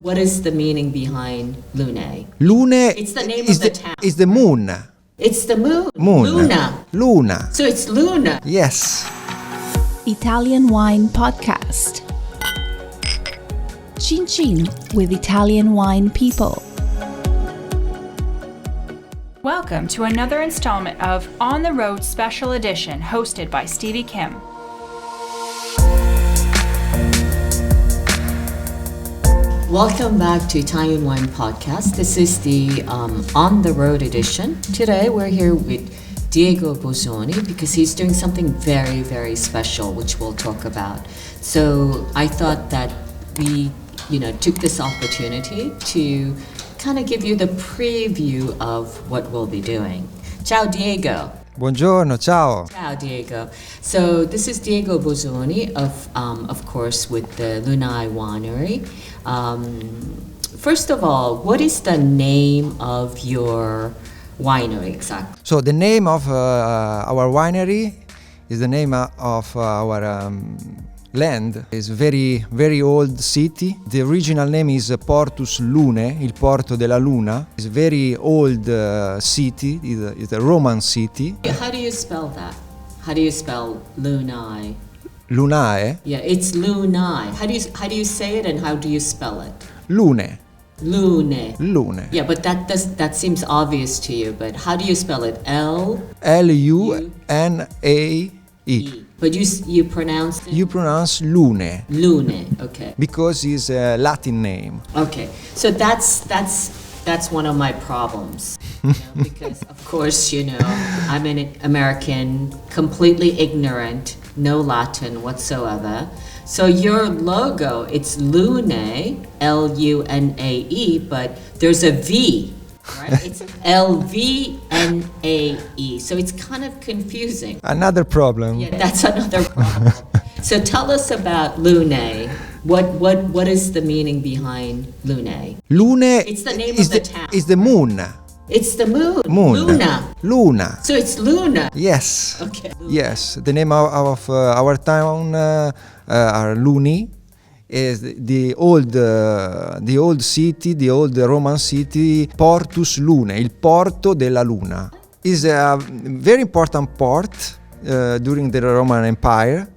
What is the meaning behind Lunae? Lunae It's the name of the town. is the moon. It's the moon. Moon. Luna. Luna. So it's Luna. Yes. Italian Wine Podcast. Chin Chin with Italian wine people. Welcome to another installment of On the Road Special Edition hosted by Stevie Kim. Welcome back to Italian Wine Podcast. This is the On the Road edition. Today we're here with Diego Bosoni because he's doing something very, very special, which we'll talk about. So I thought that we, took this opportunity to kind of give you the preview of what we'll be doing. Ciao, Diego. Buongiorno, ciao. Ciao, Diego. So this is Diego Bosoni of course, with the Lunae Winery. First of all, what is the name of your winery exactly? So the name of our winery is the name of our land. It's very, very old city. The original name is Portus Lunae, il Porto della Luna. It's a very old city. It's a Roman city. How do you spell that? How do you spell Lunae? Lunae. Yeah, it's Lunae. How do you say it and how do you spell it? Lune. Lunae. Lune. Yeah, but that seems obvious to you. But how do you spell it? Lunae. But you pronounce it? You pronounce Lune. Lune. Okay. Because it's a Latin name. Okay. So that's one of my problems. Because of course, I'm an American, completely ignorant, no Latin whatsoever. So your logo, it's Lunae, Lunae, but there's a V, right? It's Lvnae. So it's kind of confusing. Another problem. Yeah, that's another problem. So tell us about Lunae. What is the meaning behind Lunae? Lune. It's the name of the town. It's the moon. It's the moon. Moon. Luna. So it's Luna. Yes. Okay. Yes. The name of our town are Luni. Is the old city, the old Roman city, Portus Lunae, il Porto della Luna. Is a very important port during the Roman Empire.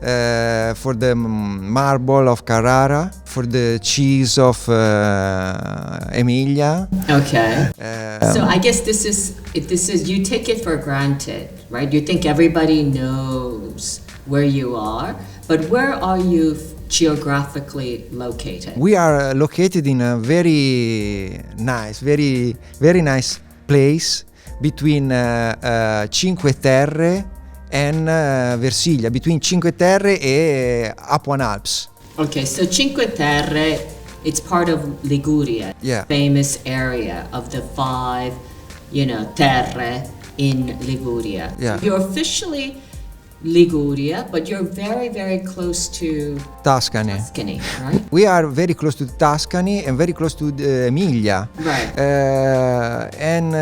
For the marble of Carrara, for the cheese of Emilia. Okay. So I guess this is you take it for granted, right? You think everybody knows where you are, but where are you geographically located? We are located in a very nice, very nice place between Cinque Terre and Versilia, between Cinque Terre e Apuan Alps. Okay, so Cinque Terre, it's part of Liguria, Yeah. famous area of the 5, terre in Liguria. Yeah. You're officially Liguria, but you're very, very close to Tuscany. Tuscany, right? We are very close to Tuscany and very close to Emilia. Right. And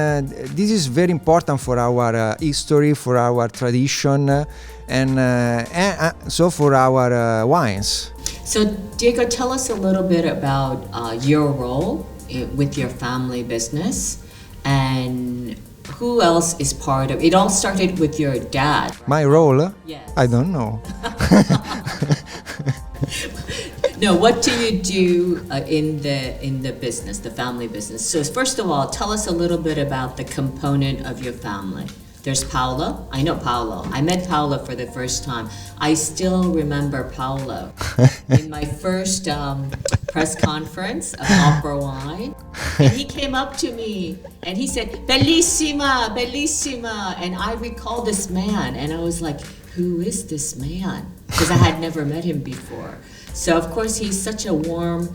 this is very important for our history, for our tradition, and so for our wines. So, Diego, tell us a little bit about your role with your family business and who else is part of it? All started with your dad. Right? My role? Yes. I don't know. No, what do you do in the business, the family business? So first of all, tell us a little bit about the component of your family. There's Paolo. I know Paolo. I met Paolo for the first time. I still remember Paolo in my first press conference of Opera Wine. And he came up to me and he said, "Bellissima, bellissima." And I recall this man and I was like, who is this man? Because I had never met him before. So of course he's such a warm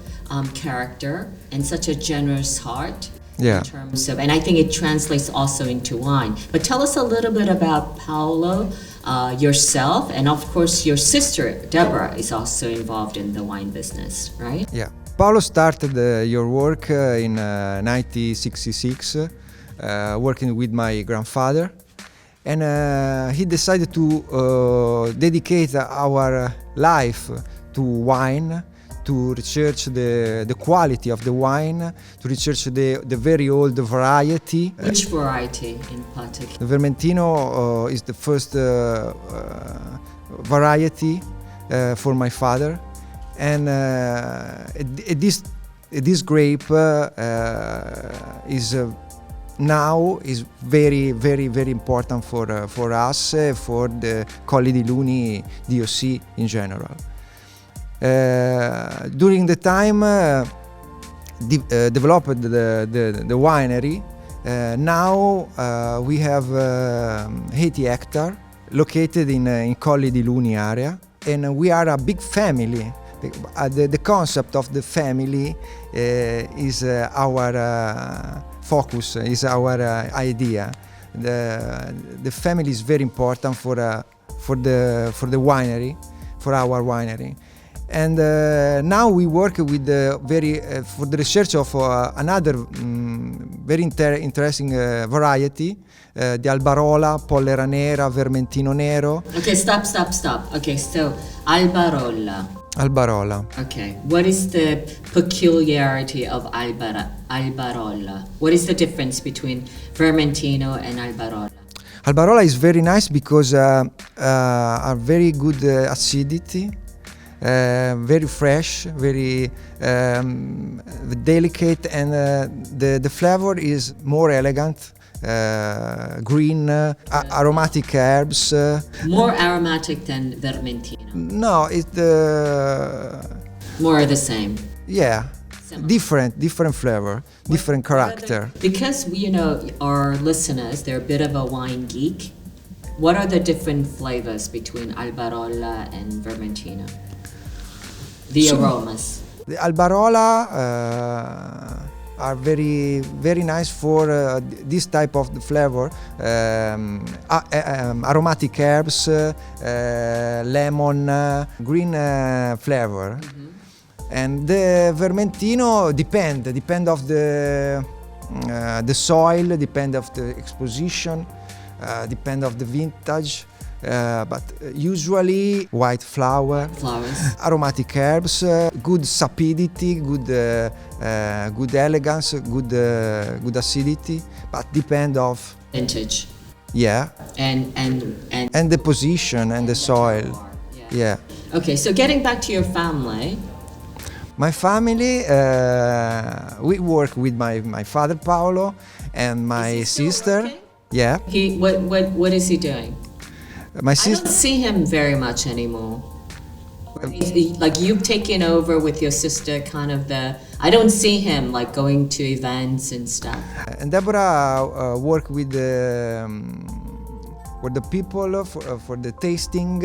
character and such a generous heart. Yeah. In terms of, and I think it translates also into wine. But tell us a little bit about Paolo, yourself, and of course your sister Deborah is also involved in the wine business, right? Yeah. Paolo started your work in 1966, working with my grandfather, and he decided to dedicate our life to wine, to research the quality of the wine, to research the very old variety. Which variety in particular? The Vermentino is the first variety for my father, and this grape is now is very important for us, for the Colli di Luni DOC in general. During the time developed the winery, now we have 80 hectares located in Colli di Luni area, and we are a big family. The concept of the family is our focus, is our idea. The family is very important for the winery, for our winery. And now we work with for the research of another very interesting variety, the Albarola, Pollera Nera, Vermentino Nero. Okay, stop. Okay, so Albarola. Albarola. Okay, what is the peculiarity of Albarola? What is the difference between Vermentino and Albarola? Albarola is very nice because are very good acidity, very fresh, very delicate, and the flavor is more elegant. Green, aromatic herbs. More aromatic than Vermentino. No, it's more the same. Yeah, Similar. different flavor, different character. Because our listeners, they're a bit of a wine geek. What are the different flavors between Albarola and Vermentino? The aromas. The Albarola are very nice for this type of the flavor, aromatic herbs, lemon, green flavor. Mm-hmm. And the Vermentino depend of the soil, depend of the exposition, depend of the vintage. But usually white flowers, aromatic herbs, good sapidity, good elegance, good acidity, but depend of vintage. Yeah. And the position and the soil. Yeah. Okay, so getting back to your family. My family, we work with my father Paolo and my sister. Working? Yeah. What is he doing? My I sister. don't see him very much anymore. Like you've taken over with your sister, kind of I don't see him like going to events and stuff. And Deborah work with the people for the tasting,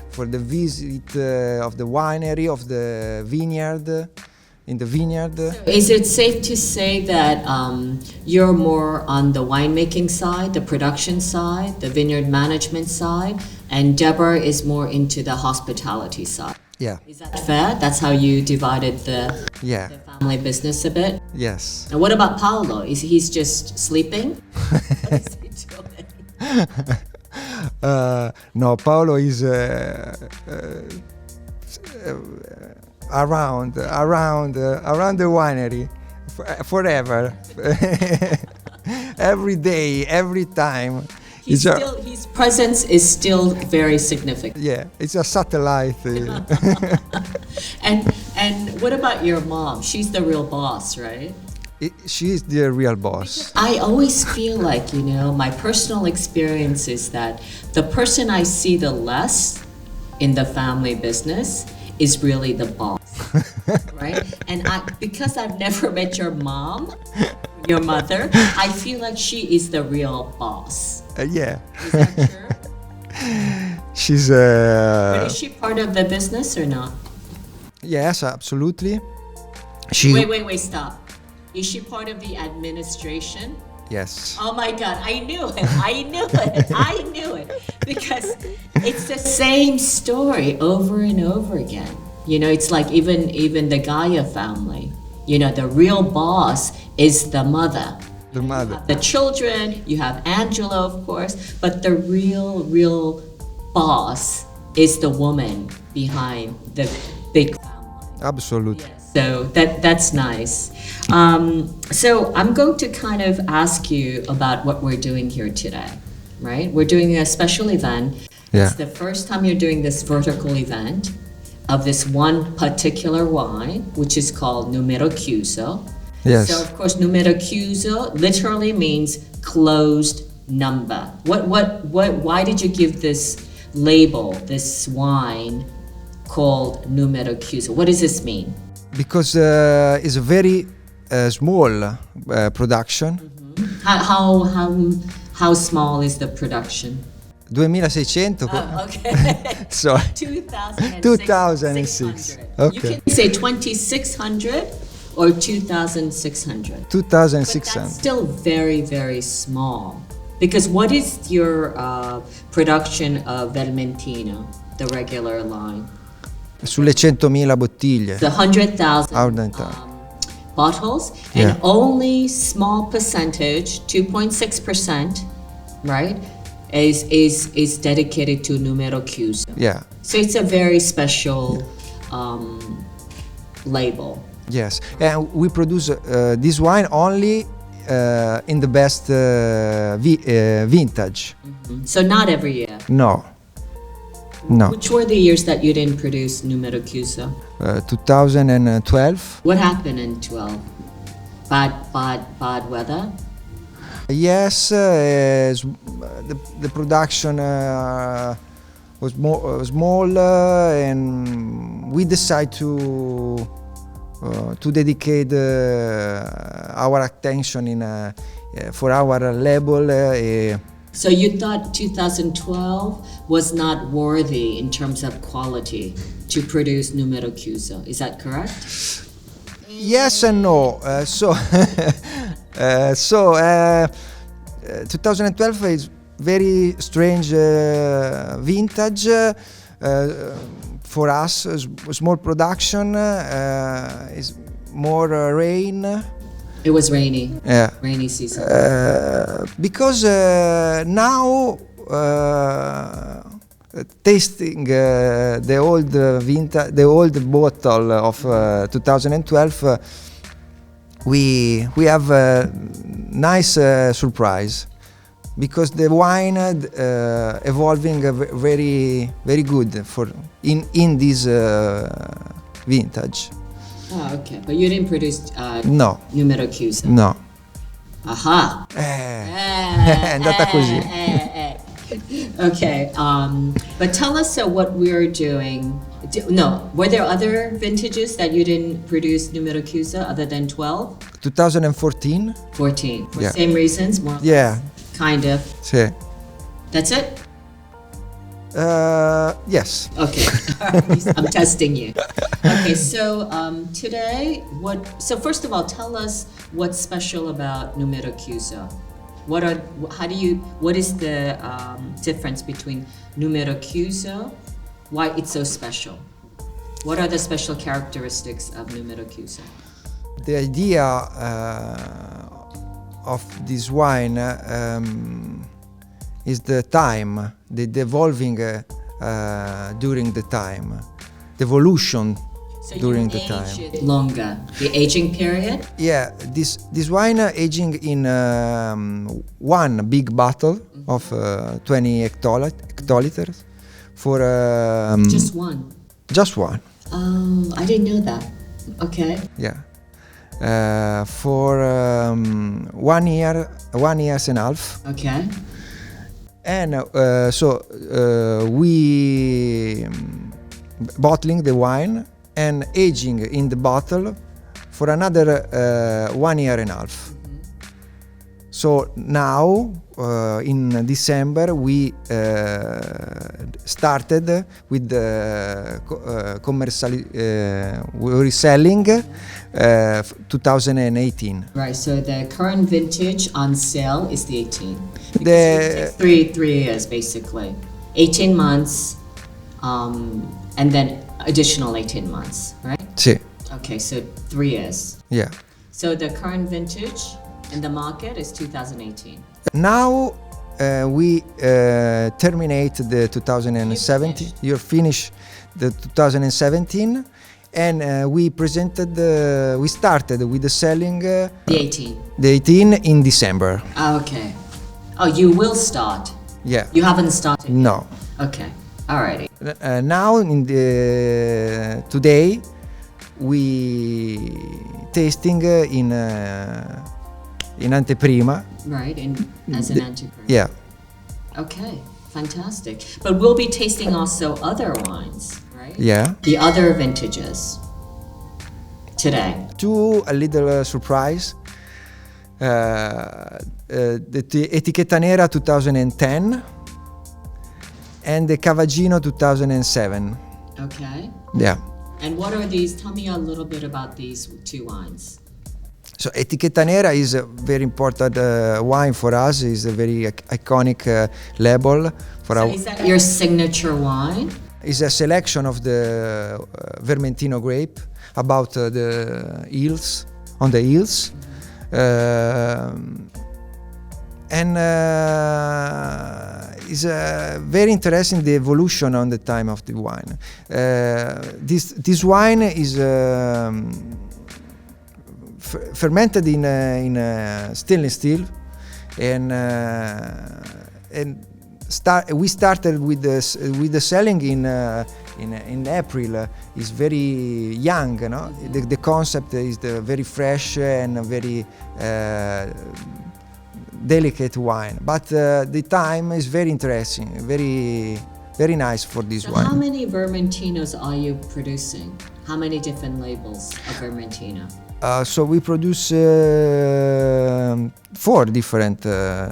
for the visit of the winery, of the vineyard. In the vineyard. Is it safe to say that you're more on the winemaking side, the production side, the vineyard management side, and Deborah is more into the hospitality side? Yeah. Is that fair? That's how you divided the family business a bit? Yes. And what about Paolo? He's just sleeping? What is he doing? No, Paolo is around the winery forever. Every day, every time. His presence is still very significant. Yeah, it's a satellite. And what about your mom? She's the real boss, right? She's the real boss. I always feel like, my personal experience is that the person I see the less in the family business is really the boss, right? And because I've never met your mom, your mother, I feel like she is the real boss. Yeah. Is that true? She's But is she part of the business or not? Yes, absolutely. Wait, stop. Is she part of the administration? Yes. Oh my God, I knew it. Because it's the same story over and over again. It's like even the Gaia family. The real boss is the mother. The mother. The children, you have Angela, of course, but the real boss is the woman behind the big family. Absolutely. So that's nice. So I'm going to kind of ask you about what we're doing here today, right? We're doing a special event. Yeah. It's the first time you're doing this vertical event of this one particular wine, which is called Numero Chiuso. Yes. So of course, Numero Chiuso literally means closed number. Why did you give this label, this wine called Numero Chiuso? What does this mean? Because it's a very small production. How small is the production? 2600. Oh, okay. So 2006. 2006. Okay. You can say 2600 or 2600. But 2600. that's still very, very small. Because what is your production of Vermentino, the regular line? Sulle 100.000 bottiglie. The 100,000 100,000. bottles, Yeah. and only small percentage, 2.6%, right, is dedicated to Numero Chiuso. Yeah. So it's a very special label. Yes. And we produce this wine only in the best vintage. So not every year. No. No. Which were the years that you didn't produce Numero Chiuso? 2012. What happened in 12? Bad weather? Yes, the production was small, and we decided to dedicate our attention for our label. So you thought 2012 was not worthy in terms of quality to produce Numero Chiuso. Is that correct? Yes and no. 2012 is very strange vintage for us. Small production is more rain. It was rainy. Yeah. Rainy season. Because now tasting the old the old bottle of 2012, we have a nice surprise, because the wine evolving very good for in this vintage. Oh, okay. But you didn't produce No. Numero Chiuso. No. Aha. È andata così. Okay. But tell us what we're doing. No, were there other vintages that you didn't produce Numero Chiuso other than 12? 2014. 14. For Yeah. same reasons? More Yeah. kind of. Sì. That's it? Yes. Okay. I'm testing you. Okay, so today, so first of all, tell us what's special about Numero Chiuso. What is the difference between Numero Chiuso? Why it's so special? What are the special characteristics of Numero Chiuso? The idea of this wine is the time, the evolving during the time, the evolution during the time. It longer, the aging period? Yeah, this wine aging in one big bottle of 20 hectoliters for Just one? Just one. Oh, I didn't know that. Okay. Yeah. For 1 year, 1 year and a half. Okay. And we bottling the wine and aging in the bottle for another 1 year and a half. So now in December we started with the reselling 2018. Right, so the current vintage on sale is the 18. The Three years basically. 18 months, and then additional 18 months, right? sì, Okay, so 3 years. yeah. So the current vintage in the market is 2018. Now we terminate the 2017. You finish the 2017, and we started with the selling The 18. the 18 in December. Okay. Oh, you will start. Yeah. You haven't started. No. Okay. Alrighty. Now today we tasting in anteprima. Right. As an antiquary. Yeah. Okay. Fantastic. But we'll be tasting also other wines, right? Yeah. The other vintages today. A little surprise. The Etichetta Nera 2010 and the Cavaggino 2007. Okay. Yeah. And what are these? Tell me a little bit about these two wines. So Etichetta Nera is a very important wine for us. It's a very iconic label for So our. is that your signature wine? It's a selection of the Vermentino grape about the hills, on the hills. And is very interesting the evolution on the time of the wine. This wine is fermented in stainless steel, and we started with the selling in April. It's very young, no? The concept is very fresh and very delicate wine, but the time is very interesting, very nice for this So wine. how many Vermentinos are you producing? How many different labels of Vermentino? So we produce 4 different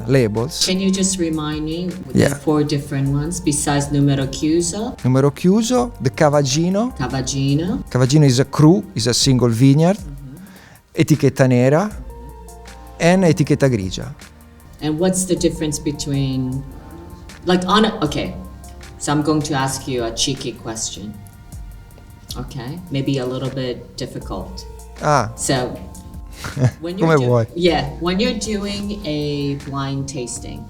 labels. Can you just remind me Yeah. the 4 different ones besides Numero Chiuso, Numero Chiuso, the Cavaggino. Cavaggino? Cavaggino is a cru, is a single vineyard. Etichetta Nera and Etichetta Grigia. And what's the difference between, okay, so I'm going to ask you a cheeky question. Okay, maybe a little bit difficult. So, when Come vuoi. when you're doing a blind tasting,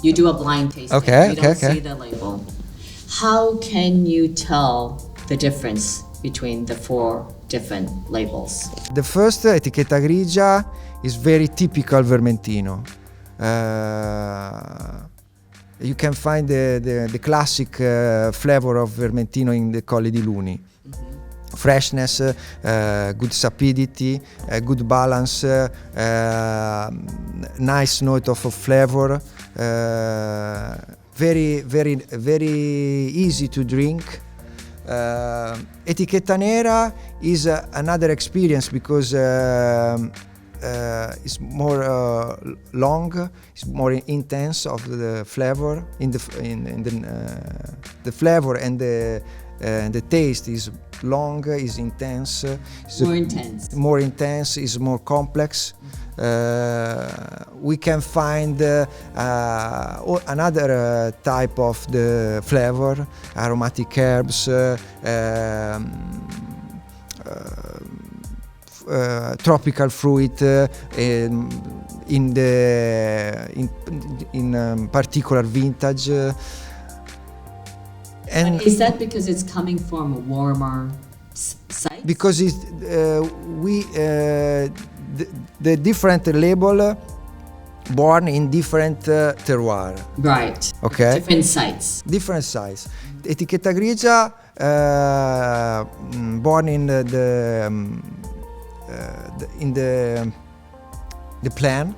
you do a blind tasting. Okay, you don't okay. see the label. How can you tell the difference between the 4 different labels? The first Etichetta Grigia is very typical Vermentino. You can find the classic flavor of Vermentino in the Colli di Luni. Freshness, good sapidity, good balance, nice note of flavor, very easy to drink. Etichetta Nera is another experience because it's more long, it's more intense of the flavor in the flavor, and the taste is long, is intense, more intense, is more complex. We can find another type of the flavor, aromatic herbs, tropical fruit in particular vintage. And is that because it's coming from a warmer site? Because the different label born in different terroir. Right. Okay. Different sites. Different size. Etichetta Grigia born in the plan.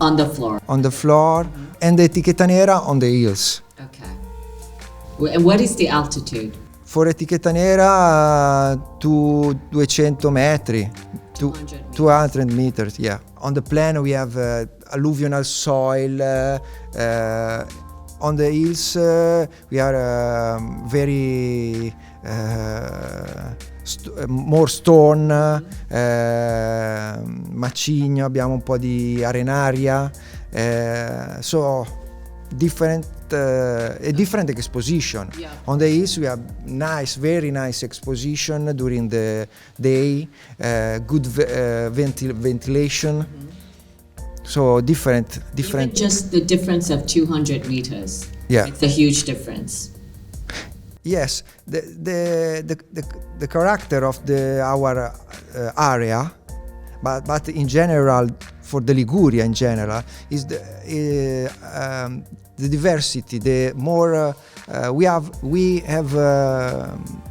On the floor. On the floor, and the Etichetta Nera on the hills. Okay. And what is the altitude? For Etichetta Nera, 200 metri. 200 meters, yeah. On the plan we have alluvional soil. On the hills we are very more stone, macigno, abbiamo un po' di arenaria, so different a different exposition. Yeah. On the hills we have very nice exposition during the day, good ventilation. So different. Even just the difference of 200 meters. Yeah. It's a huge difference. Yes, the character of our area, but in general, for the Liguria in general, is the diversity. The more we have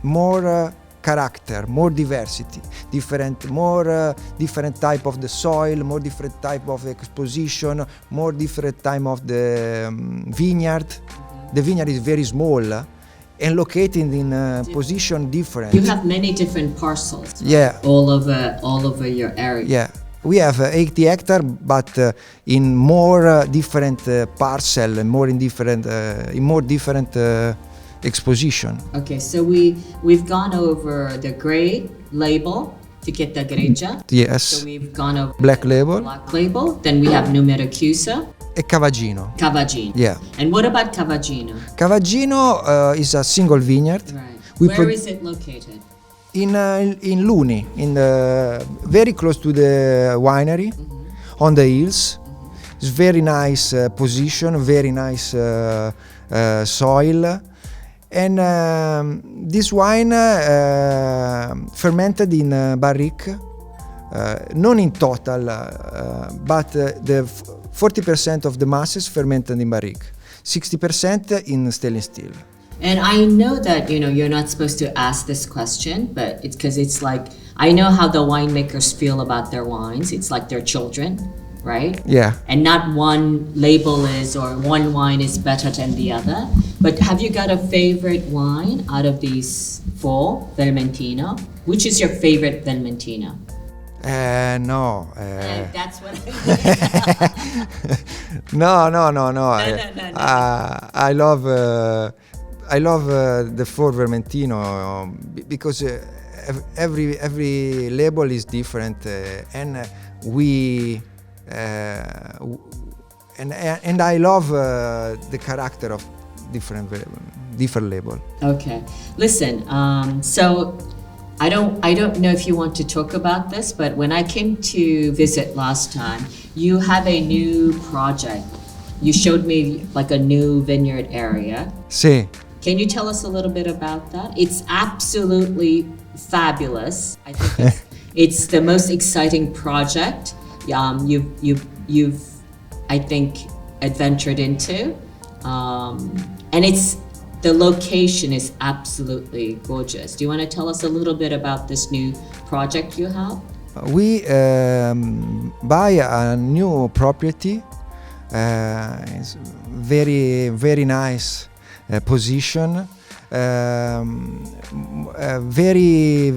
more character, more diversity, different type of the soil, more different type of exposition, more different type of the vineyard. The vineyard is very small and located in a position different. You have many different parcels. Yeah. All over your area. Yeah. We have 80 hectares, but in more different parcel, and more in different exposition. Okay, so we've gone over the gray label, etichetta grigia. Yes. So we've gone over Black the label. black label. Then we have numero chiuso, E Cavaggino. Cavaggino. Yeah. And what about Cavaggino? Cavaggino is a single vineyard. Right. We Where is it located? In Lunae, very close to the winery, on the hills. It's very nice position, very nice soil, and this wine fermented in barrique, not in total, but the 40% of the masses fermented in barrique, 60% in stainless steel. And I know that, you're not supposed to ask this question, but it's because it's like, I know how the winemakers feel about their wines. It's like their children, right? Yeah. And not one label or one wine is better than the other. But have you got a favorite wine out of these four, Vermentino? Which is your favorite Vermentino? No. That's what No. No. I love the four Vermentino because every label is different, and we and I love the character of different label. Okay. Listen, so I don't know if you want to talk about this, but when I came to visit last time, you have a new project. You showed me like a new vineyard area. Sì. Can you tell us a little bit about that? It's absolutely fabulous. I think it's the most exciting project you've I think adventured into, and the location is absolutely gorgeous. Do you want to tell us a little bit about this new project you have? We buy a new property. It's very nice position. Very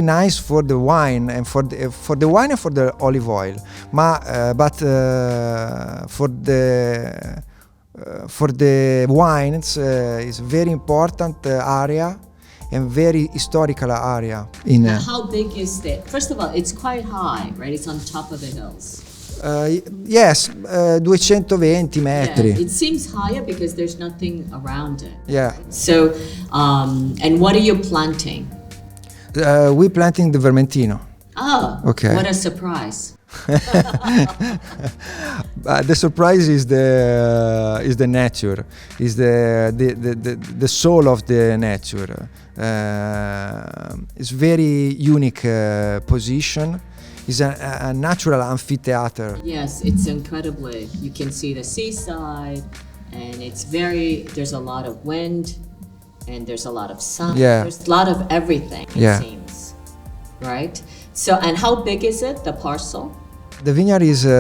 nice for the wine and for the wine and for the olive oil. But for the wines is very important area and very historical area. How big is it? First of all, it's quite high, right? It's on top of the hills. Yes, 220 metri. Yeah, it seems higher because there's nothing around it. Yeah. So, and what are you planting? We planting the Vermentino. Oh, okay. What a surprise! The surprise is the nature, is the soul of the nature. It's very unique position. It's a natural amphitheater. Yes, it's incredibly. You can see the seaside, and there's a lot of wind, and there's a lot of sun. Yeah. There's a lot of everything, it seems. Right? So, and how big is it, the parcel? The vineyard is 3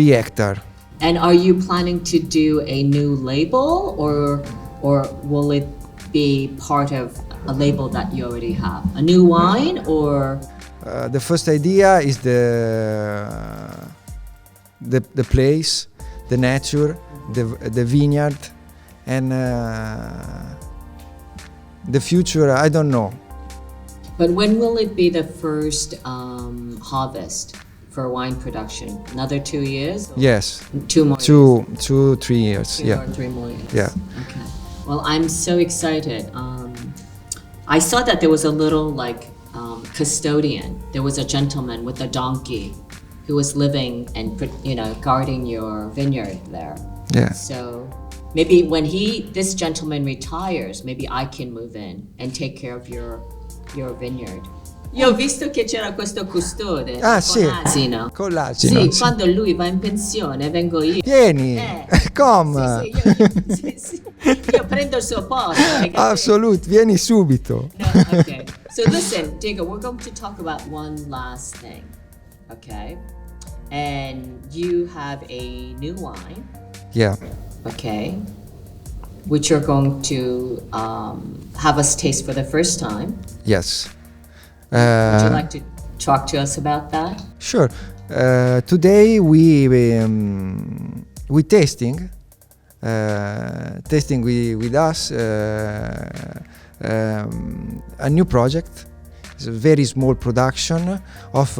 hectares. And are you planning to do a new label, or will it be part of a label that you already have? A new wine, or? The first idea is the place, the nature, the vineyard, and the future, I don't know. But when will it be the first harvest for wine production? Another 2 years? Or Yes. 2 more years? 3 years. 2 Yeah. or 3 more years. Yeah. Okay. Well, I'm so excited. I saw that there was a little custodian. There was a gentleman with a donkey who was living and guarding your vineyard there. Yeah. So maybe when this gentleman retires, maybe I can move in and take care of your vineyard. Io ho visto che c'era questo custode Ah, con sì. l'asino. Con l'asino. Sì, Sì. quando lui va in pensione vengo io. Vieni, Sì, come? io prendo il suo posto. hai capito? Assolutamente, vieni subito. No, okay. So listen, Diego, we're going to talk about one last thing, okay? And you have a new wine, Yeah. okay, which you're going to have us taste for the first time. Yes. Would you like to talk to us about that? Sure. Today we tasting with us a new project. It's a very small production of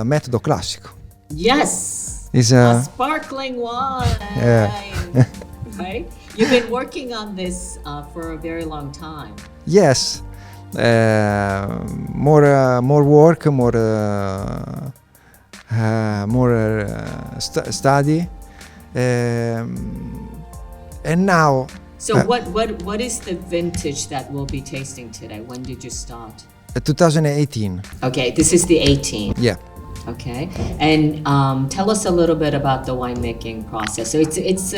metodo classico. Yes, It's a sparkling wine. Yeah. Right? You've been working on this for a very long time. Yes. More work, more study, and now. So what is the vintage that we'll be tasting today? When did you start? 2018. Okay, this is the 18. Yeah. Okay, and tell us a little bit about the winemaking process. So it's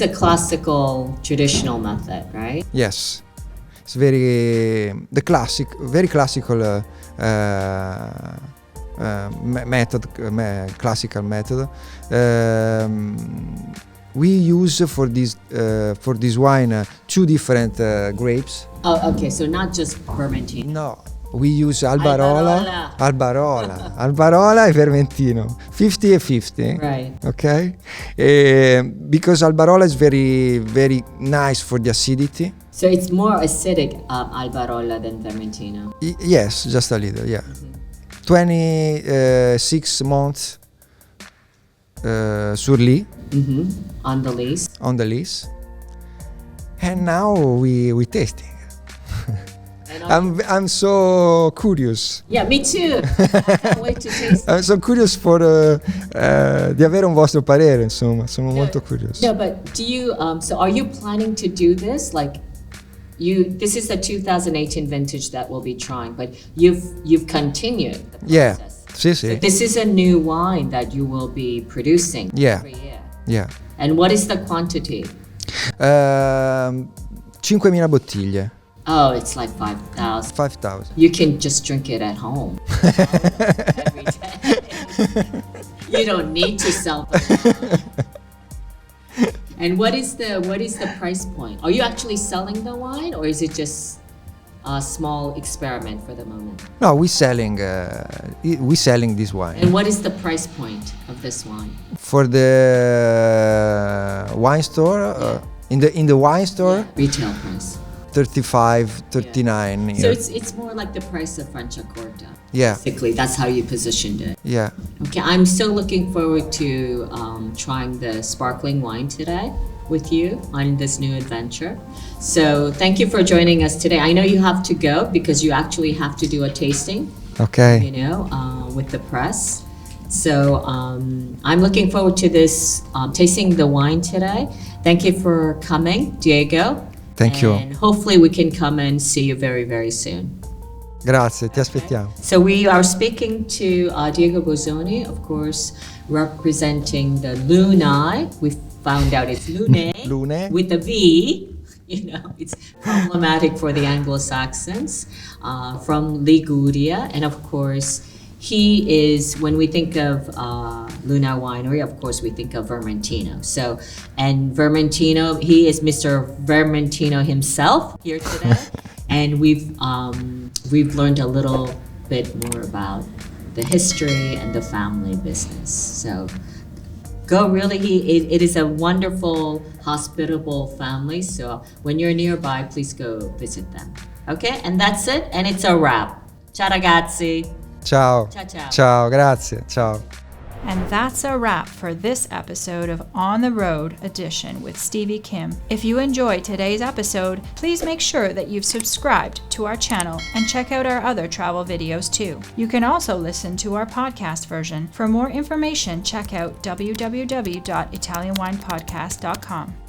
a classical, traditional method, right? Yes. It's very classical classical method. We use for this wine 2 different grapes. Oh, okay. So not just Vermentino. No, we use Albarola e Vermentino, 50 and 50. Right. Okay, because Albarola is very, very nice for the acidity. So it's more acidic Albarola than Vermentino. Yes, just a little. Yeah, 26 months sur lit. On the lease. On the lease, and now we tasting. And I'm so curious. yeah, me too. I can't wait to taste it. I'm so curious for di avere un vostro parere, insomma, sono molto curioso. No, but do you so are you planning to do this like this is the 2018 vintage that we'll be trying, but you've continued the process. Yeah. Sì. This is a new wine that you will be producing Yeah. every year. Yeah. And what is the quantity? 5.000 bottiglie. Oh, it's like 5,000. 5,000. You can just drink it at home every day. You don't need to sell the wine. And what is the price point? Are you actually selling the wine, or is it just a small experiment for the moment? No, we selling this wine. And what is the price point of this wine? For the wine store, in the wine store, Retail price. 35, 39. So it's more like the price of Franciacorta. Yeah. Basically, that's how you positioned it. Yeah. Okay, I'm so looking forward to trying the sparkling wine today with you on this new adventure. So thank you for joining us today. I know you have to go because you actually have to do a tasting, Okay. with the press. So I'm looking forward to this tasting the wine today. Thank you for coming, Diego. Thank you. And hopefully we can come and see you very, very soon. Grazie, ti aspettiamo. So we are speaking to Diego Bosoni, of course, representing the Lunae. We found out it's Lunae Lunae. with a V. It's problematic for the Anglo-Saxons, from Liguria. And of course, he is, when we think of Lunae Winery, of course, we think of Vermentino. So, and Vermentino, he is Mr. Vermentino himself here today. And we've learned a little bit more about the history and the family business. So go really, it is a wonderful, hospitable family. So when you're nearby, please go visit them. Okay, and that's it. And it's a wrap. Ciao ragazzi. Ciao. Ciao, ciao. Ciao, grazie. Ciao. And that's a wrap for this episode of On the Road Edition with Stevie Kim. If you enjoyed today's episode, please make sure that you've subscribed to our channel and check out our other travel videos too. You can also listen to our podcast version. For more information, check out www.italianwinepodcast.com.